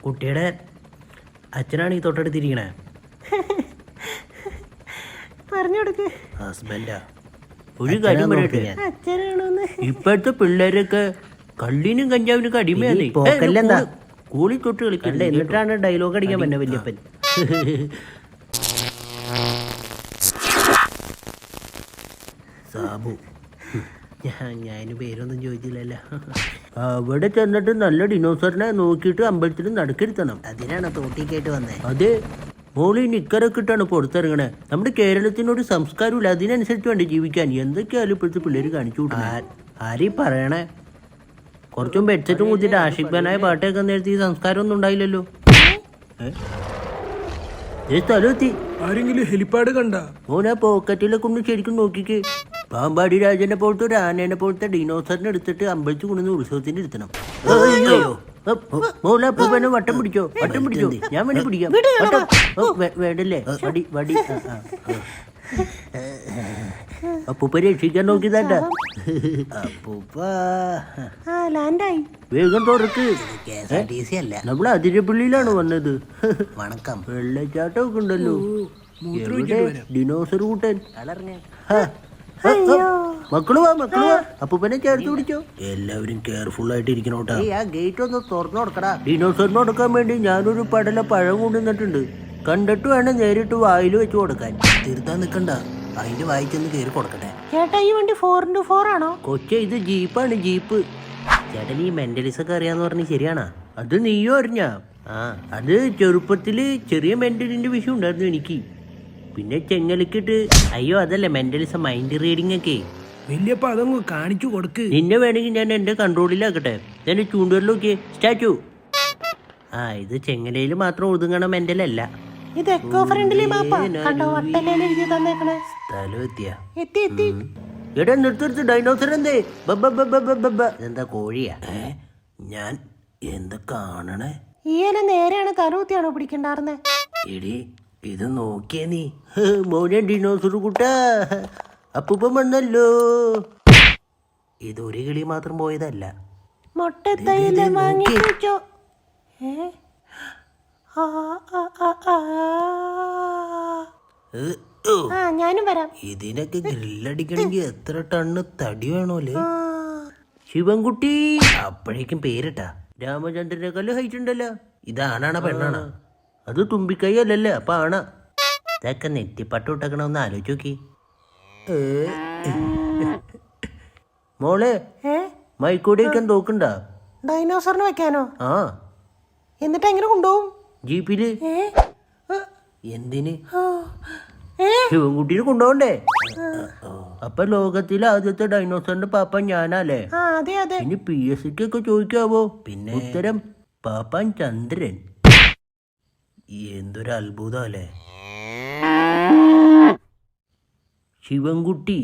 കുട്ടിയുടെ അച്ഛനാണ് ഈ തൊട്ടടുത്തിരിക്കണേ. പറഞ്ഞു കൊടുക്ക്. ഹസ്ബൻഡാ. ഒരു കാര്യം പറയട്ടെ, ഇപ്പോഴത്തെ പിള്ളേരൊക്കെ കള്ളിനും കഞ്ചാവിനും അടിമയല്ലേ. കൂളി തൊട്ട് കളിക്കണ്ട. എന്നിട്ടാണ് ഡയലോഗ് അടിക്കാൻ പറ്റുന്ന വല്യപ്പൻ. സാബു. ഞാന് പേരൊന്നും ചോദിച്ചില്ലല്ലോ. അവിടെ ചെന്നിട്ട് നല്ല ഡിനോസറിനെ നോക്കിയിട്ട് അമ്പലത്തിൽ നടക്കിരുത്തണം. അതിനാണ് തോട്ടിക്കായിട്ട് വന്നേ. അതെ, മോളി നിക്കറൊക്കെ ഇട്ടാണ് പുറത്തിറങ്ങണേ. നമ്മുടെ കേരളത്തിനൊരു സംസ്കാരമില്ല, അതിനനുസരിച്ച് വേണ്ടി ജീവിക്കാൻ. എന്തൊക്കെയാലും ഇപ്പോഴത്തെ പിള്ളേർ കാണിച്ചു കൂട്ടുന്നത്. ആരീ പറയണേ? കുറച്ചും ഹെഡ്സെറ്റും കുത്തിയിട്ട് ആഷിഖാനായ പാട്ടൊക്കെ നേരത്തെ ഈ സംസ്കാരമൊന്നും ഉണ്ടായില്ലല്ലോ. സ്ഥലമെത്തി. ആരെങ്കിലും ഹെലിപ്പാഡ് കണ്ട? മോനെ പോക്കറ്റിലൊക്കെ ഒന്ന് ശരിക്കും നോക്കിക്ക്. പാമ്പാടി രാജനെ പോലത്തെ ഒരു ആനേനെ പോലത്തെ ഡിനോസറിനെ എടുത്തിട്ട് അമ്പലത്തിൽ കൊണ്ടുവന്ന് ഉത്സവത്തിന് ഇരുത്തണം. മോളെ അപ്പൂപ്പനെ വട്ടം പിടിച്ചോ, വട്ടം പിടിച്ചോ. ഞാൻ വേണ്ടി പിടിക്കാം. വേണ്ടല്ലേ? വടി വടി. അപ്പൂപ്പ രക്ഷിക്കാൻ നോക്കിയതാ. അപ്പൂപ്പ വേഗം തുറക്ക്. നമ്മൾ അതിരപ്പള്ളിയിലാണ് വന്നത്. വണക്കം. വെള്ളച്ചാട്ടമൊക്കെ ഉണ്ടല്ലോ. ഡിനോസർ കൂട്ടൻ. മക്കള് വാ, മക്കള് വാ. അപ്പൂപ്പനെ ചേർത്ത് പിടിച്ചോ. എല്ലാവരും കെയർഫുൾ ആയിട്ട് ഇരിക്കണോട്ടാ. ആ ഗേറ്റ് ഒന്ന് തുറന്നു കൊടുക്കടാ. ഡിനോസറിന് കൊടുക്കാൻ വേണ്ടി ഞാനൊരു പടല പഴം കൊണ്ടുവന്നിട്ടുണ്ട്. കണ്ടിട്ട് വേണം നേരിട്ട് വായിൽ വെച്ച് കൊടുക്കാൻ. തീർത്താൻ നിക്കണ്ട, അതിന്റെ വായിച്ചൊന്ന് കയറി കൊടുക്കട്ടെ. ചേട്ടാ ഈ വണ്ടി 4x4 ആണോ? കൊച്ചെ, ഇത് ജീപ്പാണ്, ജീപ്പ്. ചേട്ടൻ ഈ മെന്റലിസം ഒക്കെ അറിയാന്ന് പറഞ്ഞ് ശരിയാണോ? അത് നീയോ അറിഞ്ഞാ? അത് ചെറുപ്പത്തില് ചെറിയ മെന്റലിന്റെ വിഷയം ഉണ്ടായിരുന്നു എനിക്ക്. പിന്നെ ചെങ്ങലിക്കിട്ട്. അയ്യോ അതല്ലേ മെന്റലിസം, മൈൻഡ് റീഡിംഗ് ഒക്കെ. വലിയപ്പ അതങ്ങ് കാണിച്ചു കൊടുക്ക്. നിന്നെ വേണമെങ്കിൽ ഞാൻ എന്റെ കൺട്രോളിലാക്കട്ടെ. എന്റെ ചൂണ്ടുവരലൊക്കെ സ്റ്റാച്ചു. ഇത് ചെങ്ങലയിൽ മാത്രം ഒതുങ്ങണ മെന്റലല്ല. ഇത് എക്കോ ഫ്രണ്ട്ലി മാപ്പാ. കണ്ടോ, വട്ടലയിൽ എഴുതി തന്നേക്കണേ. സ്ഥലം എത്തിയാ? എത്തി. എടാ നിർത്തി. ഡൈനോസർ എന്തേ? എന്താ കോഴിയാ? ഞാൻ എന്താ കാണണേ? ഈ ഇല നേരെയാണ് തലൂത്തിയാണോ പിടിക്കണ്ടാർന്നേ? എടി ഇത് നോക്കിയേ നീ. മോനെ ഡിനോസർ കൂട്ടാ, അപ്പൂപ്പൻ വന്നല്ലോ. ഇത് ഒരു കിളി മാത്രം പോയതല്ല. മൊട്ടത്തൈല വാങ്ങിച്ചോ. ഞാനും വരാം. ഇതിനൊക്കെ ഗ്രില്ലടിക്കണമെങ്കിൽ എത്ര ടണ്ണ് തടി വേണോല്ലേ? ശിവൻകുട്ടി. അപ്പോഴേക്കും പേരിട്ടാ. രാമചന്ദ്രനെക്കാളും ഹൈറ്റ് ഉണ്ടല്ലോ. ഇതാണാണ പെണ്ണാണ? അത് തുമ്പിക്കൈ അല്ലല്ലേ, അപ്പൊ ആണ. ഇതൊക്കെ നെറ്റിപ്പട്ട് ഇട്ടക്കണമെന്ന് ആലോചിച്ച് നോക്കി. മോളെ, മൈക്കോടിയൊക്കെ തോക്കുണ്ടാ? ഡൈനോസറിന് വെക്കാനോ? എന്നിട്ട് എങ്ങനെ കൊണ്ടുപോകും? ജീപ്പില്. എന്തിന്? ശിവൻകുട്ടീനെ കൊണ്ടുപോകണ്ടേ? അപ്പൊ ലോകത്തിലെ ആദ്യത്തെ ഡൈനോസറിന്റെ പാപ്പൻ ഞാനല്ലേ? ഇനി PSCക്കൊക്കെ ചോദിക്കാവോ? പിന്നെ ഉത്തരം പാപ്പാൻ ചന്ദ്രൻ. എന്തൊരു അത്ഭുതം അല്ലേ ശിവൻകുട്ടി.